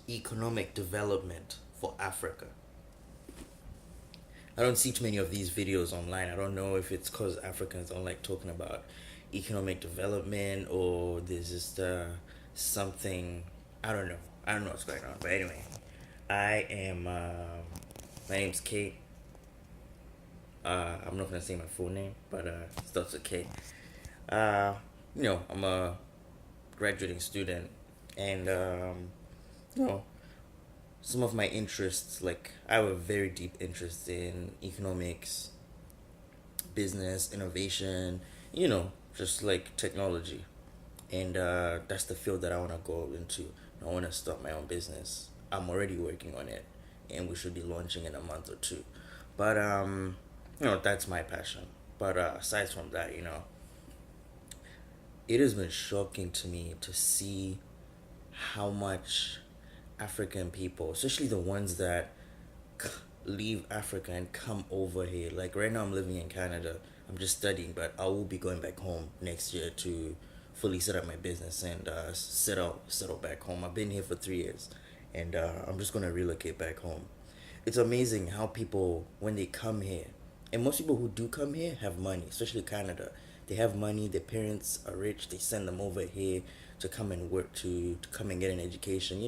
economic development for Africa. I don't see too many of these videos online. I don't know if it's because Africans don't like talking about economic development or there's just something. I don't know. I don't know what's going on. But anyway, I am. My name's Kate. I'm not gonna say my full name, but it starts with K. Uh, I'm a graduating student, and you know, some of my interests, like I have a very deep interest in economics, business, innovation, just like technology. And that's the field that I want to go into. I want to start my own business. I'm already working on it, and we should be launching in a month or two. But that's my passion. But aside from that, it has been shocking to me to see how much African people, especially the ones that leave Africa and come over here. Like right now, I'm living in Canada. I'm just studying, but I will be going back home next year to fully set up my business and settle back home. I've been here for 3 years, and I'm just gonna relocate back home. It's amazing how people when they come here, and most people who do come here have money, especially Canada. They have money. Their parents are rich. They send them over here to come and work to come and get an education.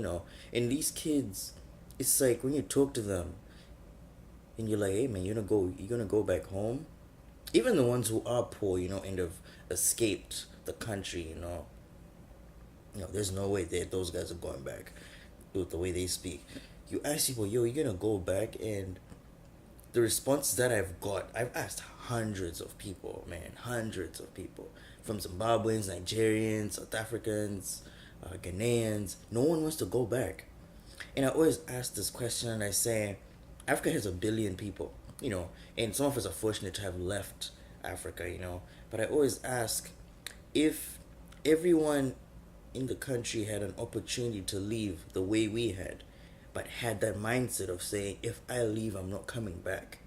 And these kids, it's like when you talk to them and you're like, hey man, you're gonna go back home. Even the ones who are poor, and have escaped the country, there's no way that those guys are going back with the way they speak. You ask people, yo, you're gonna go back, and the responses that I've asked hundreds of people, man, hundreds of people, from Zimbabweans, Nigerians, South Africans, Ghanaians. No one wants to go back. And I always ask this question, and I say, Africa has 1 billion people, and some of us are fortunate to have left Africa, But I always ask, if everyone in the country had an opportunity to leave the way we had, but had that mindset of saying, if I leave, I'm not coming back,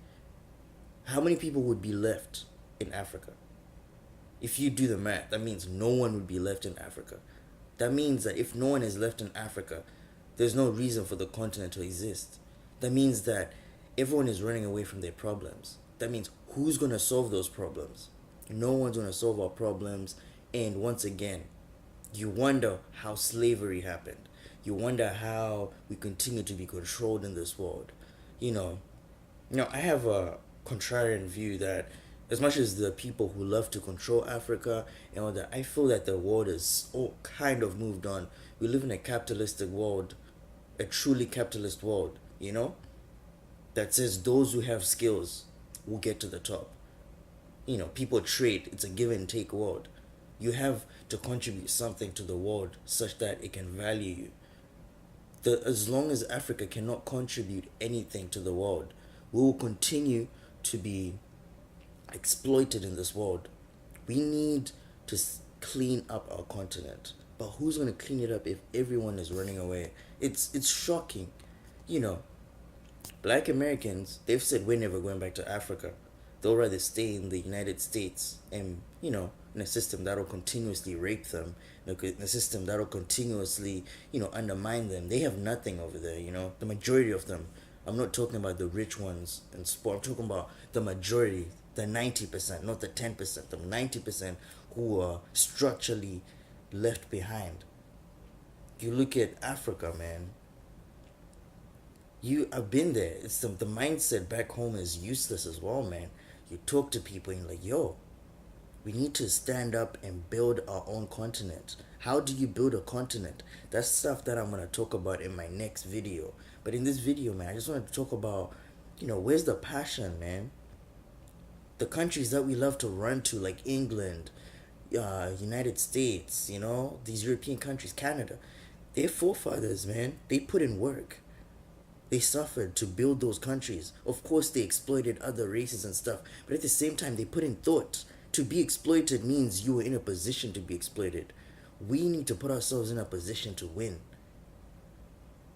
how many people would be left in Africa? If you do the math, that means no one would be left in Africa. That means that if no one is left in Africa, there's no reason for the continent to exist. That means that everyone is running away from their problems. That means who's going to solve those problems? No one's going to solve our problems. And once again, you wonder how slavery happened. You wonder how we continue to be controlled in this world. I have a contrarian view that as much as the people who love to control Africa and all that, I feel that the world is all kind of moved on. We live in a capitalistic world, a truly capitalist world, that says those who have skills will get to the top. People trade. It's a give and take world. You have to contribute something to the world such that it can value you. As long as Africa cannot contribute anything to the world, we will continue to be exploited in this world. We need to clean up our continent. But who's going to clean it up if everyone is running away? It's shocking. You know, Black Americans, they've said we're never going back to Africa. They'll rather stay in the United States and, in a system that'll continuously rape them, in a system that'll continuously, undermine them. They have nothing over there, The majority of them. I'm not talking about the rich ones in sport. I'm talking about the majority, the 90%, not the 10%, the 90% who are structurally left behind. You look at Africa, man. I've been there. It's the mindset back home is useless as well, man. You talk to people and you're like, yo, we need to stand up and build our own continent. How do you build a continent? That's stuff that I'm going to talk about in my next video. But in this video, man, I just wanted to talk about, where's the passion, man? The countries that we love to run to, like England, United States, these European countries, Canada. Their forefathers, man, they put in work. They suffered to build those countries. Of course, they exploited other races and stuff. But at the same time, they put in thought. To be exploited means you were in a position to be exploited. We need to put ourselves in a position to win.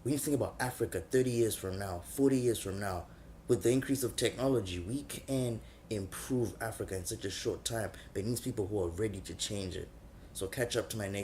We need to think about Africa 30 years from now, 40 years from now. With the increase of technology, we can improve Africa in such a short time. But it needs people who are ready to change it. So catch up to my next